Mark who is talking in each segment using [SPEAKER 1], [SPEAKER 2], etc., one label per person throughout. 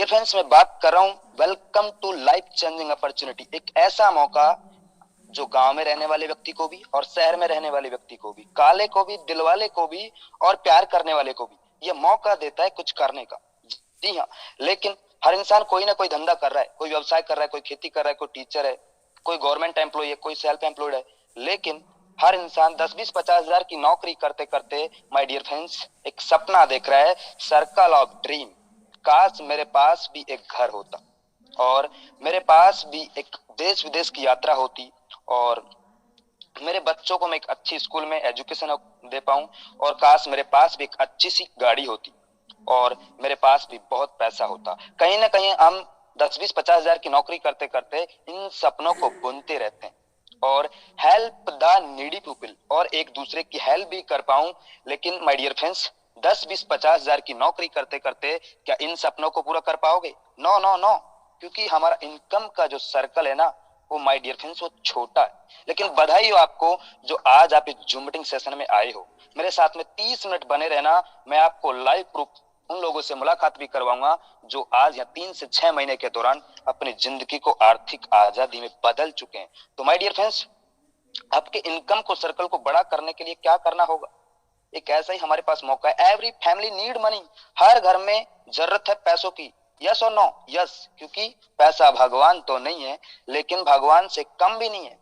[SPEAKER 1] Dear friends, मैं बात कर रहा हूँ welcome to life changing opportunity. एक ऐसा मौका जो गांव में रहने वाले व्यक्ति को भी और शहर में रहने वाले व्यक्ति को भी, काले को भी, दिलवाले को भी और प्यार करने वाले को भी ये मौका देता है कुछ करने का। जी हाँ, लेकिन हर इंसान कोई ना कोई धंधा कर रहा है, कोई व्यवसाय कर रहा है, कोई खेती कर रहा है, कोई टीचर है, कोई गवर्नमेंट एम्प्लॉय है, कोई सेल्फ एम्प्लॉयड है। लेकिन हर इंसान 10-20-50 हजार की नौकरी करते करते माय डियर फ्रेंड्स एक सपना देख रहा है, सर्कल ऑफ ड्रीम। काश मेरे पास भी एक घर होता और मेरे पास भी एक देश विदेश की यात्रा होती और मेरे बच्चों को मैं एक अच्छी स्कूल में एजुकेशन दे पाऊं, और काश मेरे पास भी एक अच्छी सी गाड़ी होती और मेरे पास भी बहुत पैसा होता। कहीं ना कहीं हम 10-20-50 हजार की नौकरी करते करते इन सपनों को बुनते रहते हैं और हेल्प द नीडी पीपल और एक दूसरे की हेल्प भी कर पाऊं। लेकिन माय डियर फ्रेंड्स, 10-20-50 हजार की नौकरी करते करते क्या इन सपनों को पूरा कर पाओगे? नो नो नो, क्योंकि हमारा इनकम का जो सर्कल है ना, वो माय डियर फ्रेंड्स वो छोटा है। लेकिन बधाई हो आपको जो आज आप इस जूम मीटिंग सेशन में आए हो। मेरे साथ में 30 मिनट बने रहना, मैं आपको लाइव प्रूफ उन लोगों से मुलाकात भी करवाऊंगा जो आज या 3 से 6 महीने के दौरान अपनी जिंदगी को आर्थिक आजादी में बदल चुके हैं। तो माय डियर फ्रेंड्स, आपके इनकम को सर्कल को बड़ा करने के लिए क्या करना होगा? एक ऐसा ही हमारे पास मौका है। Every family need money. हर घर में जरूरत है पैसों की। यस और नो? यस, क्योंकि पैसा भगवान तो नहीं है, लेकिन भगवान से कम भी नहीं है।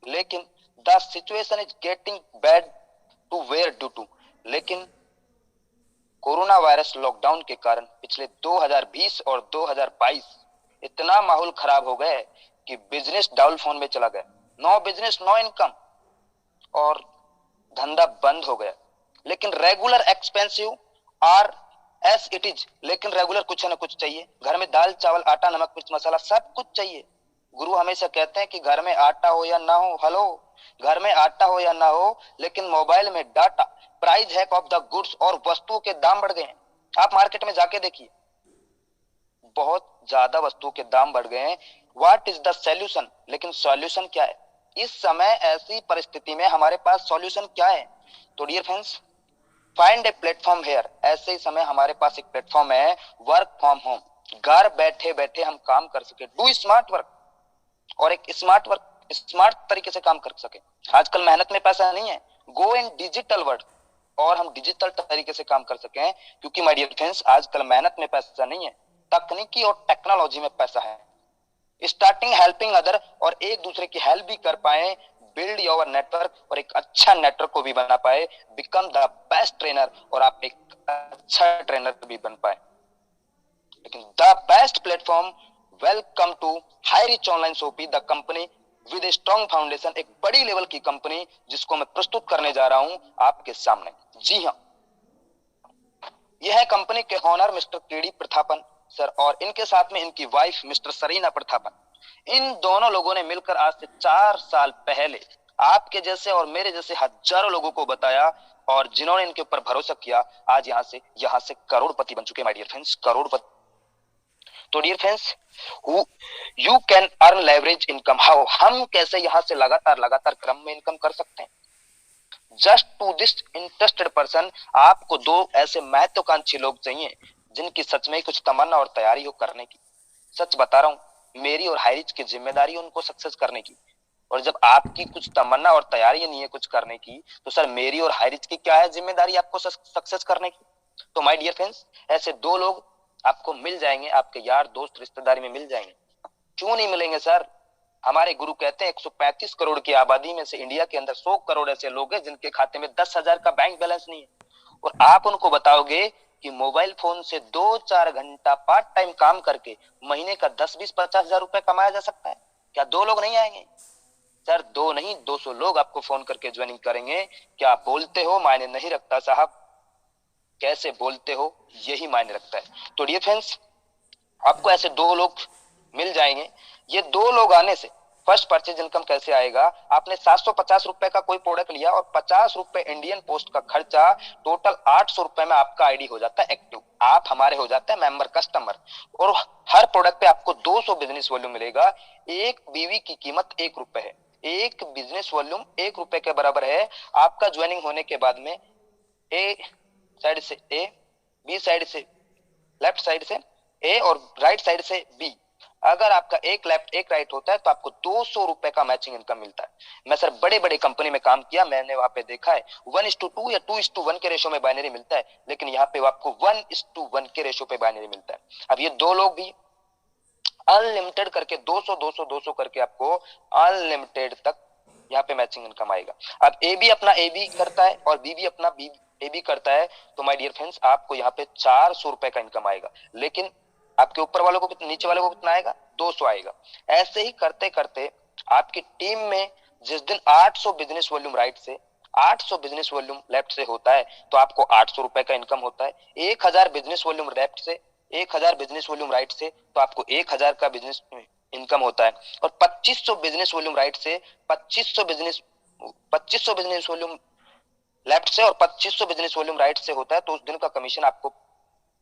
[SPEAKER 1] लेकिन the situation is getting bad to where due to. लेकिन कोरोना वायरस लॉकडाउन के कारण पिछले 2020 और 2022 इतना माहौल खराब हो गया कि बिजनेस डाउन फोन में चला गया। नो बिजनेस नो इनकम और धंधा बंद हो गया। लेकिन regular expensive R S it is. लेकिन रेगुलर कुछ ना कुछ चाहिए। घर में दाल चावल आटा नमक मिर्च मसाला सब कुछ चाहिए। गुरु हमेशा कहते हैं कि घर में आटा हो या ना हो, हेलो, घर में आटा हो या ना हो, लेकिन मोबाइल में data, price hack of the goods और वस्तुओं के दाम बढ़ गए हैं। आप मार्केट में जाके देखिए, बहुत ज्यादा वस्तुओं के दाम बढ़ गए हैं। What is the solution? लेकिन सॉल्यूशन क्या है इस समय? ऐसी परिस्थिति में हमारे पास सॉल्यूशन क्या है? तो dear friends, find a platform here. ऐसे ही समय हमारे पास एक प्लेटफॉर्म है, वर्क फ्रॉम होम। घर बैठे बैठे हम काम कर सके, डू स्मार्ट वर्क, और एक स्मार्ट वर्क स्मार्ट तरीके से काम कर सके। आजकल मेहनत में पैसा नहीं है, गो इन डिजिटल वर्ल्ड और हम डिजिटल तरीके से काम कर सकें। क्योंकि माय डियर फ्रेंड्स, आजकल मेहनत में पैसा नहीं है, तकनीकी और टेक्नोलॉजी में पैसा है। स्टार्टिंग हेल्पिंग अदर और एक दूसरे की हेल्प भी कर पाए, बिल्ड योर नेटवर्क और एक अच्छा नेटवर्क को भी बना पाए, बिकम द बेस्ट ट्रेनर और आप एक अच्छा ट्रेनर भी बन पाए। लेकिन the best platform, welcome to high rich online shopping, the company with a strong foundation. एक बड़ी लेवल की कंपनी जिसको मैं प्रस्तुत करने जा रहा हूं आपके सामने। जी हाँ, यह है कंपनी के owner mister KD Prathapan sir और इनके साथ में इनकी वाइफ मिस्टर सरीना प्रथापन। इन दोनों लोगों ने मिलकर आज से 4 साल पहले आपके जैसे और मेरे जैसे हजारों लोगों को बताया, और जिन्होंने इनके ऊपर भरोसा किया आज यहाँ से करोड़पति बन चुके हैं माय डियर फ्रेंड्स, करोड़पति। तो dear friends, you can earn leverage income. How? हम कैसे यहाँ से लगातार लगातार क्रम में इनकम कर सकते हैं? Just to this interested person, आपको 2 ऐसे महत्वाकांक्षी लोग चाहिए जिनकी सच में कुछ तमन्ना और तैयारी हो करने की। सच बता रहा हूं, मेरी और हाइरिच की जिम्मेदारी उनको सक्सेस करने की। और जब आपकी कुछ तमन्ना और तैयारी नहीं है कुछ करने की, तो सर मेरी और हाइरिच की क्या है जिम्मेदारी आपको सक्सेस करने की? तो माय डियर फ्रेंड्स, ऐसे 2 लोग आपको मिल जाएंगे, आपके यार दोस्त रिश्तेदारी में मिल जाएंगे। क्यों नहीं मिलेंगे सर? हमारे गुरु कहते हैं 135 करोड़ की आबादी में से इंडिया के अंदर 100 करोड़ ऐसे लोग हैं जिनके खाते में 10,000 का बैंक बैलेंस नहीं है। और आप उनको बताओगे कि मोबाइल फोन से 2-4 घंटा पार्ट टाइम काम करके महीने का 10-20-50 हजार रुपए कमाया जा सकता है, क्या 2 लोग नहीं आएंगे? सर 2 नहीं, 200 लोग आपको फोन करके ज्वाइनिंग करेंगे। क्या आप बोलते हो मायने नहीं रखता साहब, कैसे बोलते हो यही मायने रखता है। तो डियर फ्रेंड्स, आपको ऐसे 2 लोग मिल जाएंगे। ये 2 लोग आने से फर्स्ट परचेज इनकम कैसे आएगा? आपने 750 रुपए का कोई प्रोडक्ट लिया और 50 रुपए इंडियन पोस्ट का खर्चा, टोटल 800 रुपए में आपका आईडी हो जाता है एक्टिव, आप हमारे हो जाते हैं मेंबर कस्टमर। और हर प्रोडक्ट पे आपको 200 बिजनेस वॉल्यूम मिलेगा। एक बीवी की कीमत 1 रुपए है, एक बिजनेस वॉल्यूम 1 रुपए के बराबर है। आपका ज्वाइनिंग होने के बाद में ए साइड से ए, बी साइड से लेफ्ट साइड से ए और राइट साइड से बी। अगर आपका एक लेफ्ट एक राइट होता है तो आपको 200 रुपए का मैचिंग इनकम मिलता है। मैं सर बड़े बड़े कंपनी में काम किया, मैंने वहां पे देखा है 1:2 या 2:1 के रेशो में बाइनरी मिलता है, लेकिन यहाँ पे आपको 1:1 के रेशो पे बाइनरी मिलता है। अब ये दो लोग भी अनलिमिटेड करके 200 200 200 करके आपको अनलिमिटेड तक यहाँ पे मैचिंग इनकम आएगा। अब ए भी अपना ए भी करता है और बी भी अपना बी ए भी करता है, तो माय डियर फ्रेंड्स आपको यहाँ पे 400 रुपए का इनकम आएगा। लेकिन आपके ऊपर वालों को नीचे वालों को कितना आएगा? 200 आएगा। ऐसे ही करते करते आपकी टीम में जिस दिन 800 बिजनेस वॉल्यूम राइट से 800 बिजनेस वॉल्यूम लेफ्ट से होता है तो आपको 800 रुपए का इनकम होता है। 1000 बिजनेस वॉल्यूम लेफ्ट से 1000 बिजनेस वॉल्यूम राइट से तो आपको 1000 का बिजनेस इनकम होता है। और 2500 बिजनेस वॉल्यूम राइट से 2500 बिजनेस वॉल्यूम लेफ्ट से और 2500 बिजनेस वॉल्यूम राइट से होता है तो उस दिन का कमीशन आपको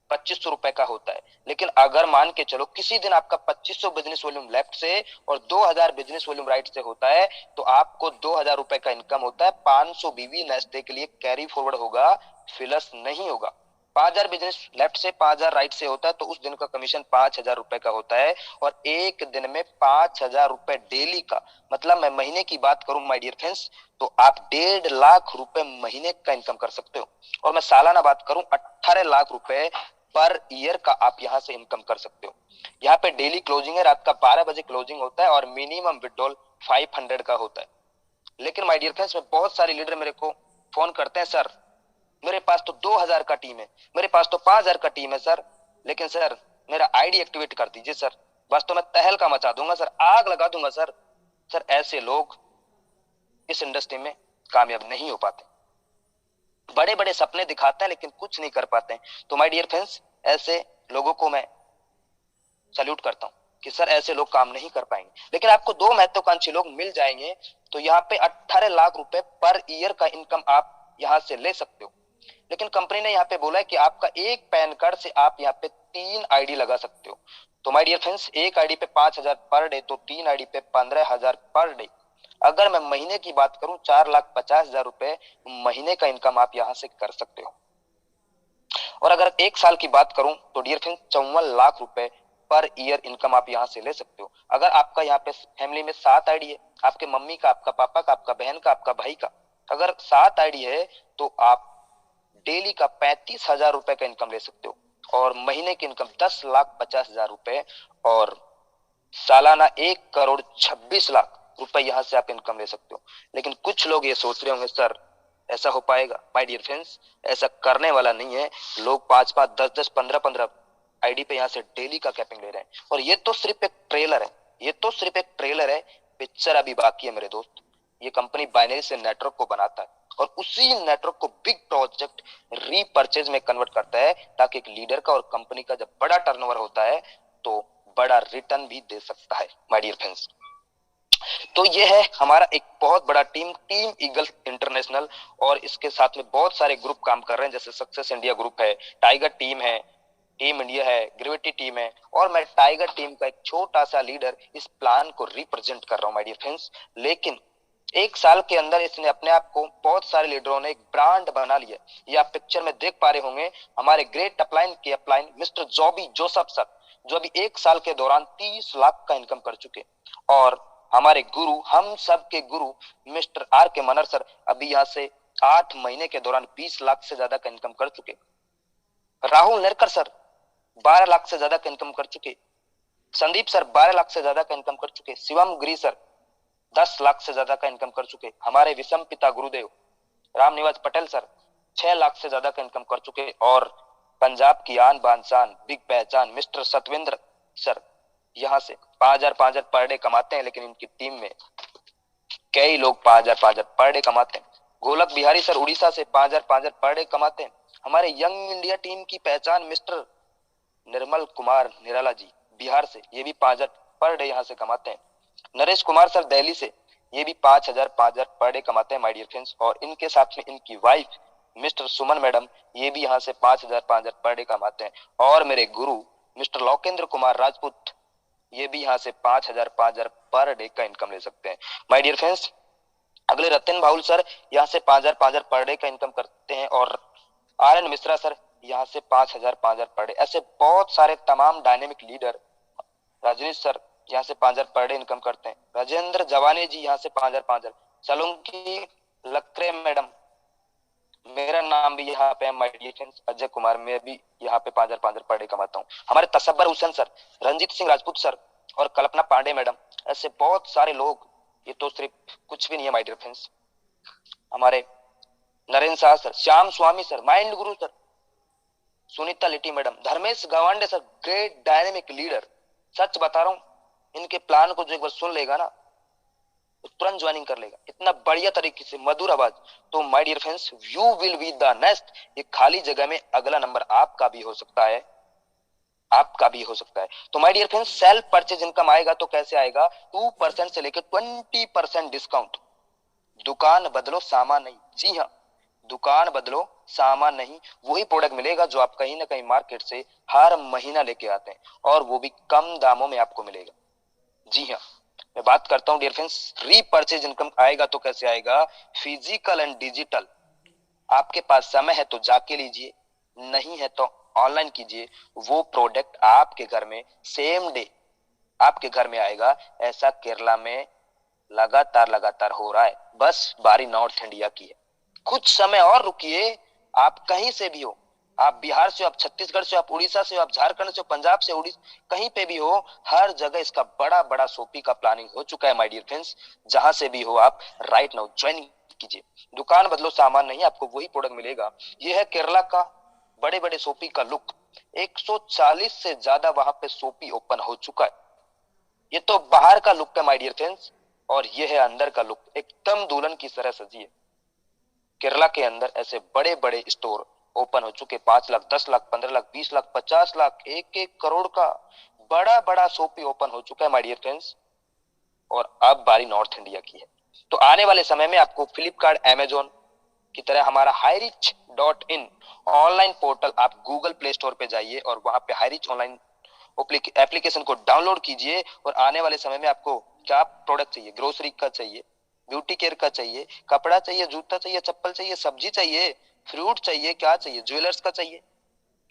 [SPEAKER 1] 2500 रुपए का होता है। लेकिन अगर मान के चलो किसी दिन आपका 2500 बिजनेस वॉल्यूम लेफ्ट से और 2000 बिजनेस वॉल्यूम राइट से होता है तो आपको 2000 रुपए का इनकम होता है। 500 बीवी नेस्टे के लिए कैरी फॉरवर्ड होगा, फिलस नहीं होगा। 5000 बिजनेस लेफ्ट से 5000 राइट से होता है तो उस दिन का कमीशन 5000 रुपए का होता है। और एक दिन में 5000 रुपए डेली का, मतलब मैं महीने की बात करूं माय डियर फ्रेंड्स तो आप 1.5 लाख रुपए महीने का इनकम कर सकते हो। और मैं सालाना बात करूं 18 लाख रुपए पर ईयर का आप यहां से इनकम कर सकते हो। यहाँ पे डेली क्लोजिंग है, रात का 12 बजे क्लोजिंग होता है और मिनिमम विड्रॉल 500 का होता है। लेकिन माय डियर फ्रेंड्स में बहुत सारे लीडर मेरे को फोन करते हैं, सर मेरे पास तो 2000 का टीम है, मेरे पास तो 5000 का टीम है सर, लेकिन सर मेरा आईडी एक्टिवेट कर दीजिए सर, बस तो मैं तहलका मचा दूंगा सर, आग लगा दूंगा सर। सर ऐसे लोग इस इंडस्ट्री में कामयाब नहीं हो पाते। बड़े बड़े सपने दिखाते हैं लेकिन कुछ नहीं कर पाते हैं। तो माय डियर फ्रेंड्स ऐसे लोगों को मैं सल्यूट करता हूं कि सर ऐसे लोग काम नहीं कर पाएंगे। लेकिन आपको दो महत्वाकांक्षी लोग मिल जाएंगे तो यहाँ पे 18 लाख रुपए पर ईयर का इनकम आप यहाँ से ले सकते हो। लेकिन कंपनी ने यहाँ पे बोला है कि आपका एक पैन कार्ड से आप यहाँ पे 3 आईडी लगा सकते हो। तो माय डियर फ्रेंड्स एक आईडी पे 5000 पर डे तो 3 आईडी पे 15,000 पर डे। अगर मैं महीने की बात करूं 4,50,000 रुपए महीने का इनकम आप यहाँ से कर सकते हो। और अगर एक साल की बात करूं तो डियर फ्रेंड्स 54 लाख रुपए पर ईयर इनकम आप यहाँ से ले सकते हो। अगर आपका यहाँ पे फैमिली में 7 आईडी है, आपके मम्मी का, आपका पापा का, आपका बहन का, आपका भाई का, अगर 7 आईडी है तो आप डेली का 35,000 रुपए का इनकम ले सकते हो और महीने की इनकम 10,50,000 रुपए और सालाना 1,26,00,000 रुपए यहाँ से आप इनकम ले सकते हो। लेकिन कुछ लोग ये सोच रहे होंगे सर ऐसा हो पाएगा? माय डियर फ्रेंड्स ऐसा करने वाला नहीं है। लोग 5-5 10-10 15-15 आईडी पे यहाँ से डेली का कैपिंग ले रहे हैं। और ये तो सिर्फ एक ट्रेलर है, ये तो सिर्फ एक ट्रेलर है, पिक्चर अभी बाकी है मेरे दोस्त। ये कंपनी बाइनरी से नेटवर्क को बनाता है और उसी नेटवर्क को बिग प्रोजेक्ट रीपरचेज में कन्वर्ट करता है ताकि एक लीडर का और कंपनी का जब बड़ा टर्नओवर होता है तो बड़ा रिटर्न भी दे सकता है माय डियर फ्रेंड्स। तो ये है हमारा एक बहुत बड़ा टीम ईगल इंटरनेशनल। और इसके साथ में बहुत सारे ग्रुप काम कर रहे हैं, जैसे सक्सेस इंडिया ग्रुप है, टाइगर टीम है, टीम इंडिया है, ग्रेविटी टीम है। और मैं टाइगर टीम का एक छोटा सा लीडर इस प्लान को रिप्रेजेंट कर रहा हूं माय डियर फ्रेंड्स। लेकिन एक साल के अंदर इसने अपने आप को बहुत सारे लीडरों ने एक ब्रांड बना लिया। ये आप पिक्चर में देख पा रहे होंगे हमारे ग्रेट अपलाइन के अपलाइन मिस्टर जॉबी जोसेफ सर, जो अभी एक साल के दौरान 30 लाख का इनकम कर चुके। और हमारे गुरु, हम सब के गुरु मिस्टर आर के मनर सर अभी यहाँ से 8 महीने के दौरान 20 लाख से ज्यादा का इनकम कर चुके। राहुल नेरकर सर 12 लाख से ज्यादा का इनकम कर चुके। संदीप सर 12 लाख से ज्यादा का इनकम कर चुके। शिवम गिरी सर 10 लाख से ज्यादा का इनकम कर चुके। हमारे विषम पिता गुरुदेव राम निवास पटेल सर 6 लाख से ज्यादा का इनकम कर चुके। और पंजाब की आन बान शान बिग पहचान मिस्टर सतविंद्र सर यहाँ से 5,000 पर डे कमाते हैं। लेकिन इनकी टीम में कई लोग 5,000 पर डे कमाते हैं। गोलक बिहारी सर उड़ीसा से 5,000 पर डे कमाते हैं। हमारे यंग इंडिया टीम की पहचान मिस्टर निर्मल कुमार निराला जी बिहार से, ये भी 5,000 पर डे यहाँ से कमाते हैं। नरेश कुमार सर दिल्ली से, ये भी 5,000 पर डे कमाते हैं माय डियर फ्रेंड्स। और इनके साथ में इनकी वाइफ मिस्टर सुमन मैडम, ये भी यहाँ से 5,000 पर डे कमाते हैं। और मेरे गुरु मिस्टर लोकेंद्र कुमार राजपूत, ये भी यहाँ से 5,000 पर डे का इनकम ले सकते हैं माय डियर फ्रेंड्स। अगले रतन भाउल सर यहाँ से 5,000 पर डे का इनकम करते हैं। और आर एन मिश्रा सर यहाँ से 5,000 पर डे। ऐसे बहुत सारे तमाम डायनेमिक लीडर, रजनीश सर यहाँ से 5,000 पर डे इनकम करते हैं, राजेंद्र जवाने जी यहाँ से 5,000, सलूंकी लक्रे मैडम, मेरा नाम भी यहाँ पे my dear friends Ajay Kumar, मैं भी यहाँ पे 5,000 पर डे कमाता हूँ। हमारे तसब्बर हुसैन सर, रंजीत सिंह राजपूत सर और कल्पना पांडे मैडम, ऐसे बहुत सारे लोग, ये तो सिर्फ कुछ भी नहीं है माय डियर फ्रेंड्स। हमारे Narendra Shah sir, Shyam Swami sir, mind Guru sir, Sunita Litti madam, Dharmesh Gawande sir, great dynamic leader. सच बता रहा हूं, इनके प्लान को जो एक बार सुन लेगा ना, तो तुरंत ज्वाइनिंग कर लेगा, इतना बढ़िया तरीके से मधुर आवाज। तो my dear friends, you will be the next. ये खाली जगह में अगला नंबर आपका भी हो सकता है, आपका भी हो सकता है। तो my dear friends, self purchase income आएगा तो कैसे आएगा? 2% से लेकर 20% डिस्काउंट। दुकान बदलो सामान नहीं, जी हाँ, दुकान बदलो सामान नहीं, वही प्रोडक्ट मिलेगा जो आप कहीं ना कहीं मार्केट से हर महीना लेके आते हैं, और वो भी कम दामों में आपको मिलेगा। जी हाँ, मैं बात करता हूं डियर फ्रेंड्स, रीपर्चेज इनकम आएगा तो कैसे आएगा? Physical and digital. आपके पास समय है तो जाके लीजिए, नहीं है तो ऑनलाइन कीजिए, वो प्रोडक्ट आपके घर में सेम डे आपके घर में आएगा। ऐसा केरला में लगातार लगातार हो रहा है, बस बारी नॉर्थ इंडिया की है। कुछ समय और रुकिए, आप कहीं से भी हो, आप बिहार से हो, आप छत्तीसगढ़ से हो, आप उड़ीसा से हो, आप झारखंड से हो, पंजाब से, उड़ीसा, कहीं पे भी हो, हर जगह इसका बड़ा बड़ा सोपी का प्लानिंग हो चुका है माय डियर फ्रेंड्स। जहां से भी हो आप राइट नाउ ज्वाइन कीजिए। दुकान बदलो सामान नहीं, आपको वही प्रोडक्ट मिलेगा। ये है केरला का बड़े बड़े सोपी का लुक। 140 से ज्यादा वहां पे सोपी ओपन हो चुका है। ये तो बाहर का लुक है माय डियर फ्रेंड्स, और ये है अंदर का लुक, एकदम दुल्हन की तरह सजी है। केरला के अंदर ऐसे बड़े बड़े स्टोर ओपन हो चुके, 5 लाख, 10 लाख, 15 लाख, 20 लाख, 50 लाख, 1-1 करोड़ का बड़ा बड़ा शॉपी ओपन हो चुका है माय डियर फ्रेंड्स। और अब बारी नॉर्थ इंडिया की है। तो आने वाले समय में आपको फ्लिपकार्ट, अमेजोन की तरह हमारा हाईरिच.इन ऑनलाइन पोर्टल, आप गूगल प्ले स्टोर पे जाइए और वहां पे हाईरिच ऑनलाइन एप्लीकेशन को डाउनलोड कीजिए। और आने वाले समय में आपको क्या प्रोडक्ट चाहिए, ग्रोसरी का चाहिए, ब्यूटी केयर का चाहिए, कपड़ा चाहिए, जूता चाहिए, चप्पल चाहिए, सब्जी चाहिए, फ्रूट चाहिए, क्या चाहिए, ज्वेलर्स का चाहिए,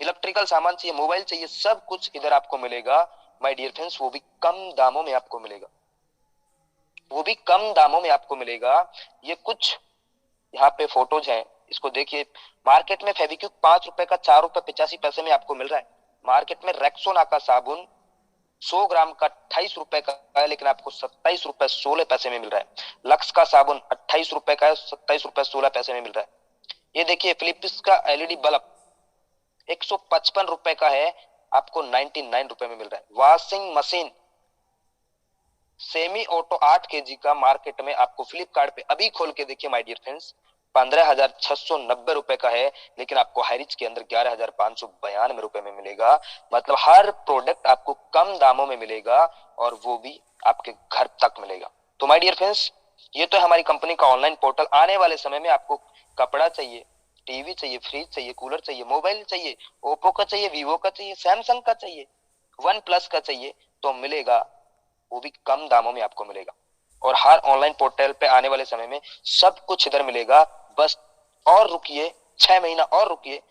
[SPEAKER 1] इलेक्ट्रिकल सामान चाहिए, मोबाइल चाहिए, सब कुछ इधर आपको मिलेगा माय डियर फ्रेंड्स। वो भी कम दामों में आपको मिलेगा, वो भी कम दामों में आपको मिलेगा। ये कुछ यहाँ पे फोटोज हैं, इसको देखिए। मार्केट में फेविक्विक 5 रुपए का 4 रुपए 85 पैसे में आपको मिल रहा है। मार्केट में रेक्सोना का साबुन 100 ग्राम का 28 रुपए का है, लेकिन आपको 27 रुपए 16 पैसे में मिल रहा है। लक्स का साबुन 28 रुपए का है, 27 रुपए 16 पैसे में मिल रहा है। ये देखिए, फिलिप्स का एलईडी बल्ब 155 रुपए का है, आपको 99 रुपए में मिल रहा है। Washing machine semi auto 8 kg का मार्केट में आपको फ्लिपकार्ट पे अभी खोल के देखिए माय डियर फ्रेंड्स, 15,690 रुपए का है, लेकिन आपको हाईरिच के अंदर 11,592 रुपए में मिलेगा। मतलब हर प्रोडक्ट आपको कम दामों में मिलेगा, और वो भी आपके घर तक मिलेगा। तो माय डियर फ्रेंड्स, ये तो है हमारी कंपनी का ऑनलाइन पोर्टल। आने वाले समय में आपको कपड़ा चाहिए, टीवी चाहिए, फ्रिज चाहिए, कूलर चाहिए, मोबाइल चाहिए, ओप्पो का चाहिए, वीवो का चाहिए, सैमसंग का चाहिए, वन प्लस का चाहिए, तो मिलेगा, वो भी कम दामों में आपको मिलेगा। और हर ऑनलाइन पोर्टल पे आने वाले समय में सब कुछ इधर मिलेगा। बस और रुकिए, 6 महीना और रुकिए,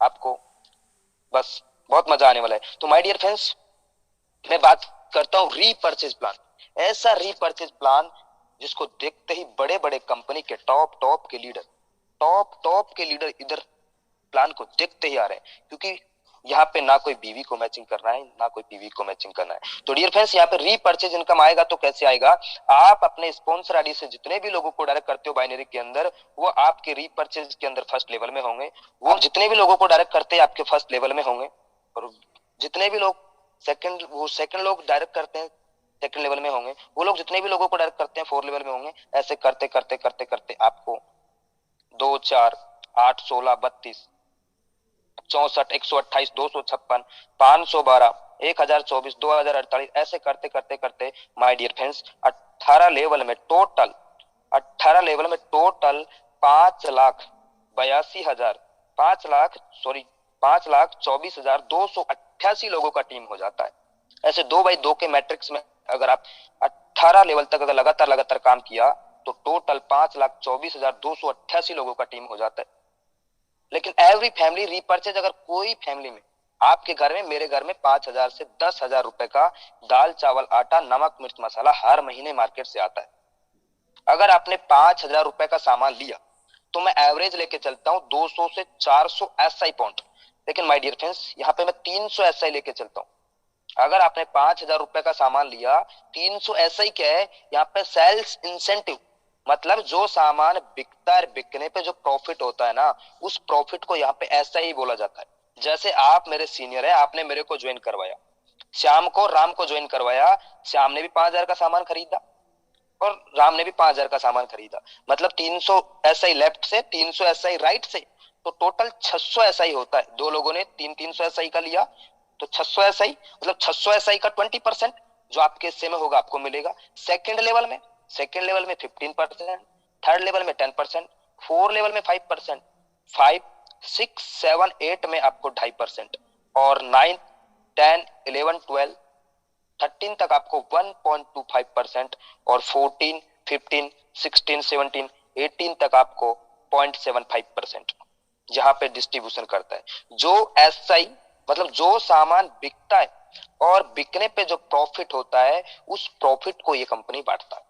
[SPEAKER 1] आपको बस बहुत मजा आने वाला है। तो माय डियर फ्रेंड्स, मैं बात करता हूं रीपर्चेज प्लान। ऐसा रीपर्चेज प्लान जिसको देखते ही बड़े बड़े कंपनी के टॉप के लीडर इधर प्लान को देखते ही आ रहे हैं, क्योंकि यहाँ पे ना कोई बीवी को मैचिंग करना है, ना कोई पीवी को मैचिंग करना है। तो डियर फ्रेंड्स, यहाँ पे रीपर्चेज इनकम आएगा तो कैसे आएगा? आप अपने स्पॉन्सर आईडी से जितने भी लोगों को डायरेक्ट करते हो बाइनरी के अंदर, वो आपके रीपर्चेज के अंदर फर्स्ट लेवल में होंगे। वो जितने भी लोगों को डायरेक्ट करते हैं आपके फर्स्ट लेवल में होंगे, और जितने भी लोग सेकंड लोग डायरेक्ट करते हैं सेकंड लेवल में होंगे, वो लोग जितने भी लोगों को डायरेक्ट करते हैं 4 लेवल में होंगे। ऐसे करते करते करते करते आपको 2, 4, 8, 16, 32, 64, 128, 256, 512, 1024, 2048, ऐसे करते करते करते माय डियर फ्रेंड्स 18 लेवल में टोटल 5,24,288 लोगों का टीम हो जाता है। ऐसे 2x2 के मैट्रिक्स में अगर आप 18 लेवल तक अगर लगातार लगातार काम किया, तो टोटल 5,24,288 लोगों का टीम हो जाता है। लेकिन एवरी फैमिली रीपर्चेज, अगर कोई फैमिली में, आपके घर में, मेरे घर में 5,000 से 10,000 रुपए का दाल चावल आटा नमक मिर्च मसाला हर महीने मार्केट से आता है। अगर आपने 5,000 रुपए का सामान लिया तो मैं एवरेज लेके चलता हूँ 200 से 400 एसआई पॉइंट। लेकिन माय डियर फ्रेंड्स, यहाँ पे मैं 300 एसआई लेके चलता हूँ। अगर आपने 5,000 रुपए का सामान लिया, 300 एसआई क्या है यहाँ पे? Sales incentive. मतलब जो सामान बिकता है, बिकने पे जो प्रॉफिट होता है ना, उस प्रॉफिट को यहाँ पे ऐसा ही बोला जाता है। जैसे आप मेरे सीनियर है, आपने मेरे को ज्वाइन करवाया, श्याम को राम को ज्वाइन करवाया, श्याम ने भी 5,000 का सामान खरीदा और राम ने भी 5,000 का सामान खरीदा। मतलब 300 एसआई लेफ्ट से, 300 एसआई राइट से, तो टोटल 600 एसआई होता है। दो लोगों ने 300 एसआई का लिया तो 600 एसआई, मतलब 600 एसआई का 20% जो आपके हिस्से में होगा आपको मिलेगा। सेकेंड लेवल में 15%, थर्ड लेवल में 10%, फोर्थ लेवल में 5%, 5, 6, 7, 8 में आपको 2.5%, और 9, 10, 11, 12, 13 तक आपको 1.25%, और 14, 15, 16, 17, 18 तक आपको 0.75%, जहां पे डिस्ट्रीब्यूशन करता है। जो एसआई, मतलब जो सामान बिकता है और बिकने पे जो प्रॉफिट होता है, उस प्रॉफिट को ये कंपनी बांटता है।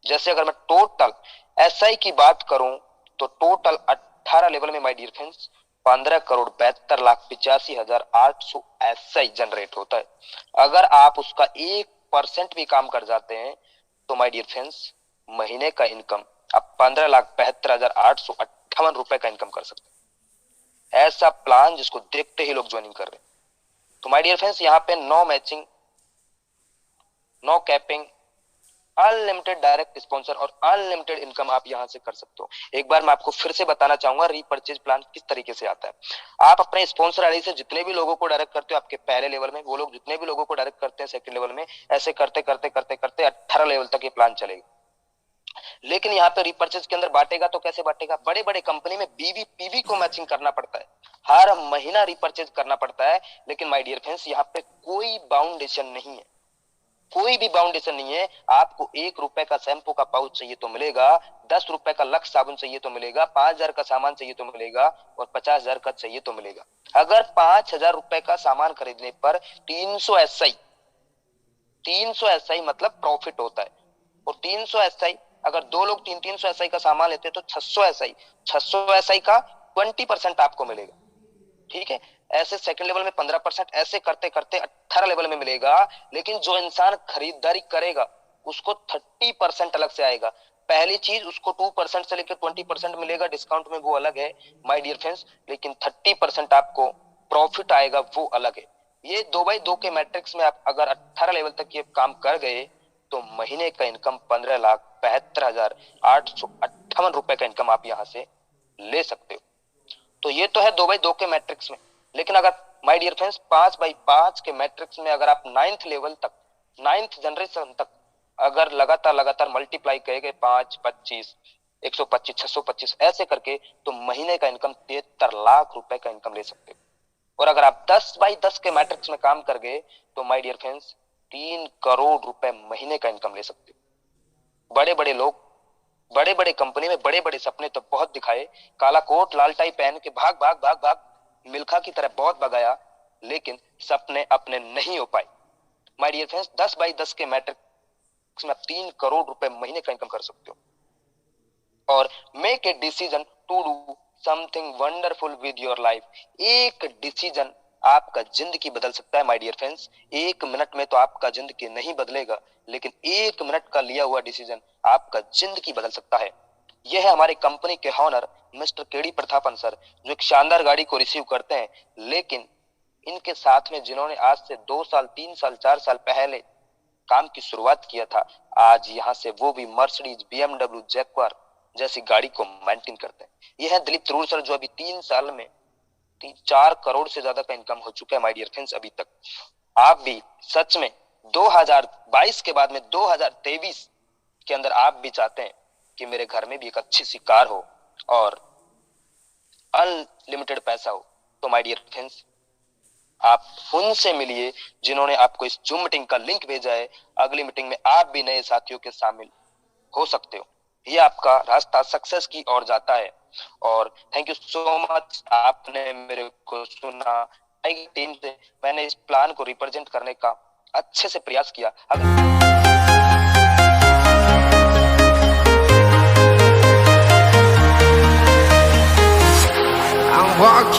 [SPEAKER 1] जैसे अगर मैं टोटल एसआई की बात करूं तो टोटल 18 लेवल में my dear friends 15,72,85,800 SI generate होता है। अगर आप उसका 1% भी काम कर जाते हैं तो माय डियर फ्रेंड्स महीने का इनकम आप 15,72,858 रुपए का इनकम कर सकते हैं। ऐसा प्लान जिसको देखते ही लोग ज्वाइनिंग कर रहे हैं। तो माय डियर फ्रेंड्स, यहाँ पे no matching, no capping, unlimited direct sponsor और अनलिमिटेड इनकम आप यहां से कर सकते हो। एक बार मैं आपको फिर से बताना चाहूंगा रीपर्चेज प्लान किस तरीके से आता है। आप अपने स्पॉन्सर आईडी से जितने भी लोगों को डायरेक्ट करते हो आपके पहले लेवल में, वो लोग जितने भी लोगों को डायरेक्ट करते हैं सेकंड लेवल में, ऐसे करते करते करते करते 18 लेवल तक ये प्लान चलेगा। लेकिन यहाँ पे रिपर्चेज के अंदर बांटेगा तो कैसे बांटेगा? बड़े बड़े कंपनी में बीवी पीवी को मैचिंग करना पड़ता है, हर महीना रिपर्चेज करना पड़ता है। लेकिन माय डियर फ्रेंड्स, यहाँ पे कोई बाउंडेशन नहीं है, कोई भी बाउंडेशन नहीं है। आपको 1 रुपए का शैम्पू का पाउच चाहिए तो मिलेगा, 10 रुपए का लक्स साबुन चाहिए तो मिलेगा, 5,000 का सामान चाहिए तो मिलेगा, और 50,000 का चाहिए तो मिलेगा। अगर 5,000 रुपए का सामान खरीदने पर 300 एसआई, 300 एसआई मतलब प्रॉफिट होता है। और 300 एसआई, अगर दो लोग 300 एसआई का सामान लेते हैं तो 600 एसआई, 600 एसआई का 20% आपको मिलेगा। ठीक है, ऐसे सेकंड लेवल में 15%, ऐसे करते करते 18 लेवल में मिलेगा। लेकिन जो इंसान खरीदारी करेगा उसको 30% अलग से आएगा। पहली चीज उसको 2% से लेकर 20% मिलेगा डिस्काउंट में, वो अलग है माय डियर फ्रेंड्स। लेकिन 30% आपको प्रॉफिट आएगा, वो अलग है। ये 2x2 के मैट्रिक्स में आप अगर 18 लेवल तक ये काम कर गए तो महीने का इनकम 15,72,858 रुपए का इनकम आप यहां से ले सकते हो। तो ये तो है 2x2 के मैट्रिक्स में। लेकिन अगर माय डियर फ्रेंड्स 5x5 के मैट्रिक्स में अगर आप 9th लेवल तक, 9th जनरेशन तक अगर लगातार लगातार मल्टीप्लाई करेंगे 5, 25, 125, 625 ऐसे करके, तो महीने का इनकम 73 लाख रुपए का इनकम ले सकते हो। और अगर आप 10x10 के मैट्रिक्स में काम कर गए तो माय डियर फ्रेंड्स 3 करोड़ रुपए महीने का इनकम ले सकते हो। बड़े बड़े लोग बड़े बड़े कंपनी में बड़े बड़े सपने तो बहुत दिखाए, काला कोट लाल टाई पहन के भाग भाग भाग भाग मिल्खा की तरह बहुत भगाया, लेकिन सपने अपने नहीं हो पाए। माय डियर फ्रेंड्स, 10x10 के मैट्रिक्स में आप 3 करोड़ रुपए महीने का इनकम कर सकते हो। और make a decision to do something wonderful with your life. एक डिसीजन आपका जिंदगी बदल सकता है माय डियर फ्रेंड्स। 1 मिनट में तो आपका जिंदगी नहीं बदलेगा, लेकिन 1 मिनट का लिया हुआ डिसीजन आपका जिंदगी बदल सकता है। यह है हमारी कंपनी के honour mister KD Prathapan sir, जो एक शानदार गाड़ी को रिसीव करते हैं। लेकिन इनके साथ में जिन्होंने आज से 2 साल 3 साल 4 साल पहले काम की शुरुआत किया था, आज यहाँ से वो भी मर्सिडीज BMW जैक्वार जैसी गाड़ी को मेंटेन करते हैं। यह है दिलीप तरूर सर, जो अभी 3 साल में 4 करोड़ से ज्यादा का इनकम हो चुका है माय डियर फ्रेंड्स अभी तक। आप भी सच में 2022 के बाद में 2023 के अंदर आप भी चाहते हैं कि मेरे घर में भी एक अच्छी सी कार हो और अनलिमिटेड पैसा हो, तो माय डियर फ्रेंड्स आप उनसे मिलिए जिन्होंने आपको इस जूम मीटिंग का लिंक भेजा है। अगली मीटिंग में आप भी नए साथियों के शामिल हो सकते हो। ये आपका रास्ता सक्सेस की ओर जाता है। और थैंक यू सो मच, आपने मेरे को सुना। टीम से मैंने इस प्लान को रिप्रेजेंट करने का अच्छे से प्रयास किया। अगर